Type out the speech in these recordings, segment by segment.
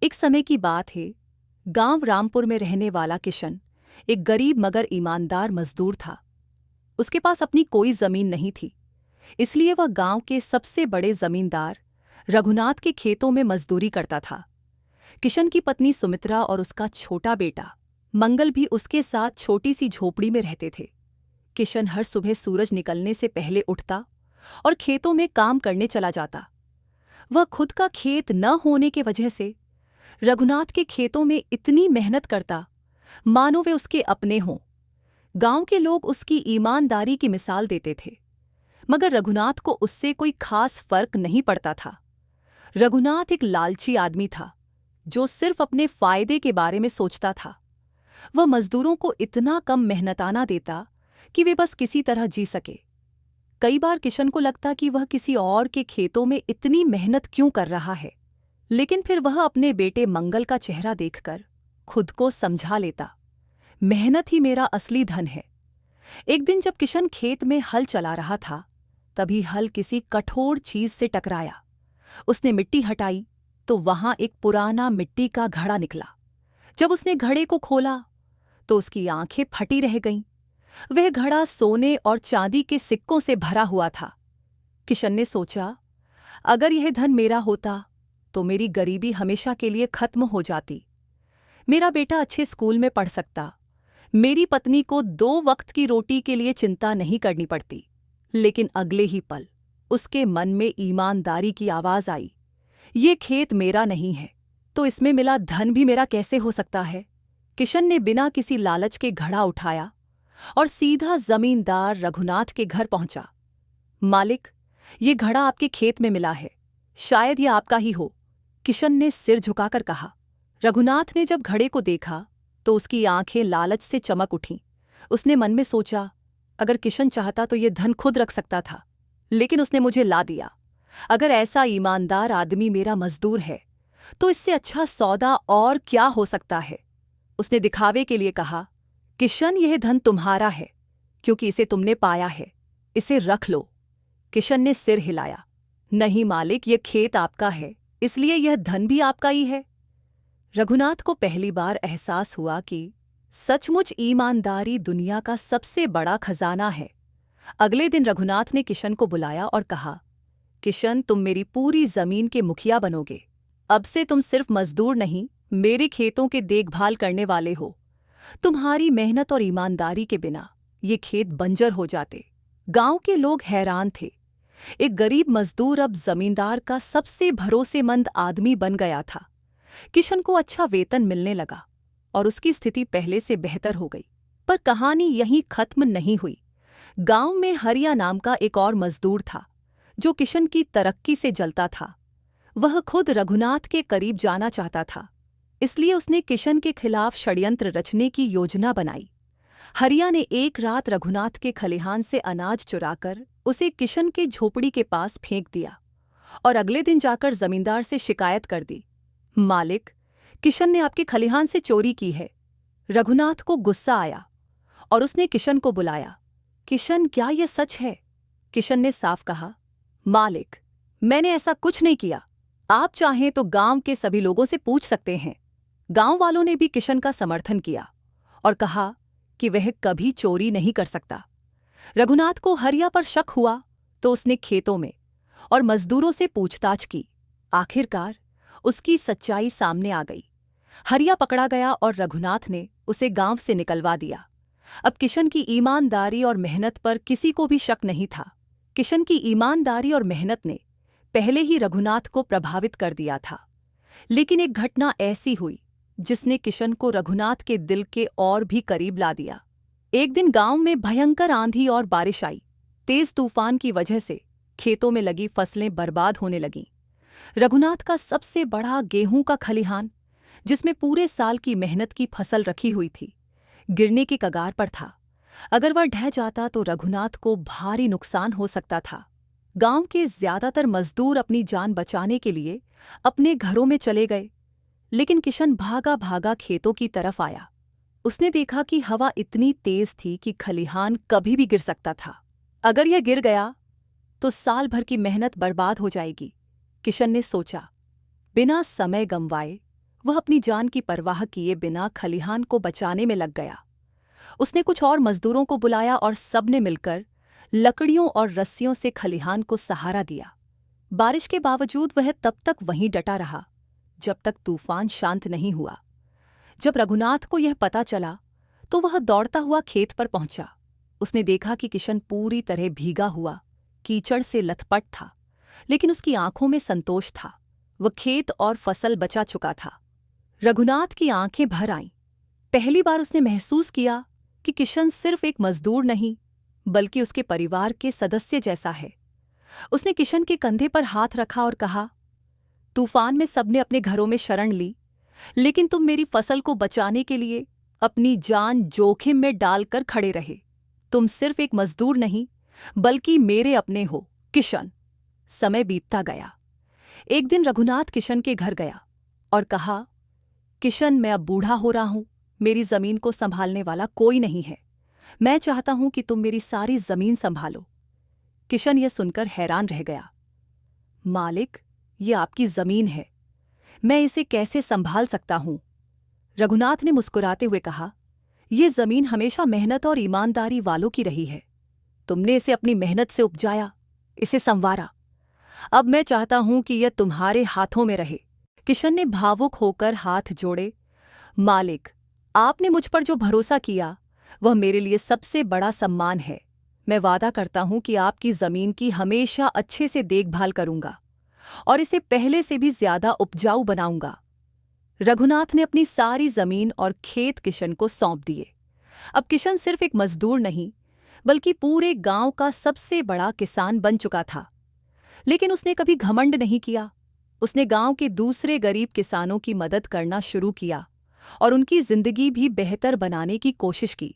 एक समय की बात है। गांव रामपुर में रहने वाला किशन एक गरीब मगर ईमानदार मजदूर था। उसके पास अपनी कोई जमीन नहीं थी, इसलिए वह गांव के सबसे बड़े जमींदार रघुनाथ के खेतों में मजदूरी करता था। किशन की पत्नी सुमित्रा और उसका छोटा बेटा मंगल भी उसके साथ छोटी सी झोपड़ी में रहते थे। किशन हर सुबह सूरज निकलने से पहले उठता और खेतों में काम करने चला जाता। वह खुद का खेत न होने की वजह से रघुनाथ के खेतों में इतनी मेहनत करता मानो वे उसके अपने हों। गांव के लोग उसकी ईमानदारी की मिसाल देते थे, मगर रघुनाथ को उससे कोई खास फर्क नहीं पड़ता था। रघुनाथ एक लालची आदमी था जो सिर्फ अपने फायदे के बारे में सोचता था। वह मजदूरों को इतना कम मेहनताना देता कि वे बस किसी तरह जी सके। कई बार किशन को लगता कि वह किसी और के खेतों में इतनी मेहनत क्यों कर रहा है, लेकिन फिर वह अपने बेटे मंगल का चेहरा देखकर खुद को समझा लेता, मेहनत ही मेरा असली धन है। एक दिन जब किशन खेत में हल चला रहा था, तभी हल किसी कठोर चीज से टकराया। उसने मिट्टी हटाई तो वहां एक पुराना मिट्टी का घड़ा निकला। जब उसने घड़े को खोला तो उसकी आंखें फटी रह गईं। वह घड़ा सोने और चांदी के सिक्कों से भरा हुआ था। किशन ने सोचा, अगर यह धन मेरा होता तो मेरी गरीबी हमेशा के लिए खत्म हो जाती। मेरा बेटा अच्छे स्कूल में पढ़ सकता, मेरी पत्नी को 2 वक्त की रोटी के लिए चिंता नहीं करनी पड़ती। लेकिन अगले ही पल उसके मन में ईमानदारी की आवाज आई, ये खेत मेरा नहीं है तो इसमें मिला धन भी मेरा कैसे हो सकता है। किशन ने बिना किसी लालच के घड़ा उठाया और सीधा जमींदार रघुनाथ के घर पहुंचा। मालिक, ये घड़ा आपके खेत में मिला है, शायद ये आपका ही हो, किशन ने सिर झुकाकर कहा। रघुनाथ ने जब घड़े को देखा तो उसकी आंखें लालच से चमक उठीं। उसने मन में सोचा, अगर किशन चाहता तो ये धन खुद रख सकता था, लेकिन उसने मुझे ला दिया। अगर ऐसा ईमानदार आदमी मेरा मजदूर है तो इससे अच्छा सौदा और क्या हो सकता है। उसने दिखावे के लिए कहा, किशन, यह धन तुम्हारा है क्योंकि इसे तुमने पाया है, इसे रख लो। किशन ने सिर हिलाया, नहीं मालिक, यह खेत आपका है, इसलिए यह धन भी आपका ही है। रघुनाथ को पहली बार एहसास हुआ कि सचमुच ईमानदारी दुनिया का सबसे बड़ा खजाना है। अगले दिन रघुनाथ ने किशन को बुलाया और कहा, किशन, तुम मेरी पूरी जमीन के मुखिया बनोगे। अब से तुम सिर्फ मजदूर नहीं, मेरे खेतों के देखभाल करने वाले हो। तुम्हारी मेहनत और ईमानदारी के बिना ये खेत बंजर हो जाते। गांव के लोग हैरान थे। एक गरीब मजदूर अब जमींदार का सबसे भरोसेमंद आदमी बन गया था। किशन को अच्छा वेतन मिलने लगा और उसकी स्थिति पहले से बेहतर हो गई। पर कहानी यहीं खत्म नहीं हुई। गांव में हरिया नाम का एक और मजदूर था जो किशन की तरक्की से जलता था। वह खुद रघुनाथ के करीब जाना चाहता था, इसलिए उसने किशन के खिलाफ षड्यंत्र रचने की योजना बनाई। हरिया ने एक रात रघुनाथ के खलिहान से अनाज चुराकर उसे किशन के झोपड़ी के पास फेंक दिया और अगले दिन जाकर जमींदार से शिकायत कर दी, मालिक, किशन ने आपके खलिहान से चोरी की है। रघुनाथ को गुस्सा आया और उसने किशन को बुलाया। किशन, क्या यह सच है? किशन ने साफ कहा, मालिक, मैंने ऐसा कुछ नहीं किया। आप चाहें तो गांव के सभी लोगों से पूछ सकते हैं। गांव वालों ने भी किशन का समर्थन किया और कहा कि वह कभी चोरी नहीं कर सकता। रघुनाथ को हरिया पर शक हुआ तो उसने खेतों में और मजदूरों से पूछताछ की। आखिरकार उसकी सच्चाई सामने आ गई। हरिया पकड़ा गया और रघुनाथ ने उसे गांव से निकलवा दिया। अब किशन की ईमानदारी और मेहनत पर किसी को भी शक नहीं था। किशन की ईमानदारी और मेहनत ने पहले ही रघुनाथ को प्रभावित कर दिया था, लेकिन एक घटना ऐसी हुई जिसने किशन को रघुनाथ के दिल के और भी करीब ला दिया। एक दिन गांव में भयंकर आंधी और बारिश आई। तेज तूफान की वजह से खेतों में लगी फसलें बर्बाद होने लगीं। रघुनाथ का सबसे बड़ा गेहूं का खलिहान, जिसमें पूरे साल की मेहनत की फसल रखी हुई थी, गिरने की कगार पर था। अगर वह ढह जाता तो रघुनाथ को भारी नुकसान हो सकता था। गांव के ज्यादातर मजदूर अपनी जान बचाने के लिए अपने घरों में चले गए, लेकिन किशन भागा भागा खेतों की तरफ आया। उसने देखा कि हवा इतनी तेज थी कि खलिहान कभी भी गिर सकता था। अगर यह गिर गया तो साल भर की मेहनत बर्बाद हो जाएगी। किशन ने सोचा। बिना समय गंवाए वह अपनी जान की परवाह किए बिना खलिहान को बचाने में लग गया। उसने कुछ और मजदूरों को बुलाया और सबने मिलकर लकड़ियों और रस्सियों से खलिहान को सहारा दिया। बारिश के बावजूद वह तब तक वहीं डटा रहा जब तक तूफान शांत नहीं हुआ। जब रघुनाथ को यह पता चला तो वह दौड़ता हुआ खेत पर पहुंचा। उसने देखा कि किशन पूरी तरह भीगा हुआ कीचड़ से लथपथ था, लेकिन उसकी आंखों में संतोष था। वह खेत और फसल बचा चुका था। रघुनाथ की आंखें भर आईं। पहली बार उसने महसूस किया कि किशन सिर्फ एक मजदूर नहीं, बल्कि उसके परिवार के सदस्य जैसा है। उसने किशन के कंधे पर हाथ रखा और कहा, तूफान में सबने अपने घरों में शरण ली, लेकिन तुम मेरी फसल को बचाने के लिए अपनी जान जोखिम में डालकर खड़े रहे। तुम सिर्फ एक मजदूर नहीं, बल्कि मेरे अपने हो, किशन। समय बीतता गया। एक दिन रघुनाथ किशन के घर गया और कहा, किशन, मैं अब बूढ़ा हो रहा हूं। मेरी जमीन को संभालने वाला कोई नहीं है। मैं चाहता हूं कि तुम मेरी सारी जमीन संभालो। किशन यह सुनकर हैरान रह गया। मालिक, ये आपकी जमीन है, मैं इसे कैसे संभाल सकता हूं? रघुनाथ ने मुस्कुराते हुए कहा, यह जमीन हमेशा मेहनत और ईमानदारी वालों की रही है। तुमने इसे अपनी मेहनत से उपजाया, इसे संवारा। अब मैं चाहता हूं कि यह तुम्हारे हाथों में रहे। किशन ने भावुक होकर हाथ जोड़े। मालिक, आपने मुझ पर जो भरोसा किया वह मेरे लिए सबसे बड़ा सम्मान है। मैं वादा करता हूं कि आपकी जमीन की हमेशा अच्छे से देखभाल करूंगा और इसे पहले से भी ज्यादा उपजाऊ बनाऊंगा। रघुनाथ ने अपनी सारी जमीन और खेत किशन को सौंप दिए। अब किशन सिर्फ एक मजदूर नहीं, बल्कि पूरे गांव का सबसे बड़ा किसान बन चुका था। लेकिन उसने कभी घमंड नहीं किया। उसने गांव के दूसरे गरीब किसानों की मदद करना शुरू किया और उनकी जिंदगी भी बेहतर बनाने की कोशिश की।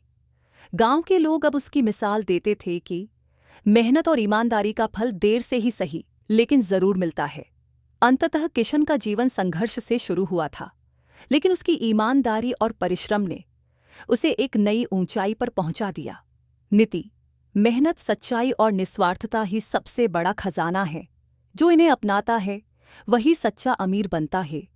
गांव के लोग अब उसकी मिसाल देते थे कि मेहनत और ईमानदारी का फल देर से ही सही, लेकिन जरूर मिलता है। अंततः किशन का जीवन संघर्ष से शुरू हुआ था, लेकिन उसकी ईमानदारी और परिश्रम ने उसे एक नई ऊंचाई पर पहुंचा दिया। नीति, मेहनत, सच्चाई और निस्वार्थता ही सबसे बड़ा खजाना है। जो इन्हें अपनाता है वही सच्चा अमीर बनता है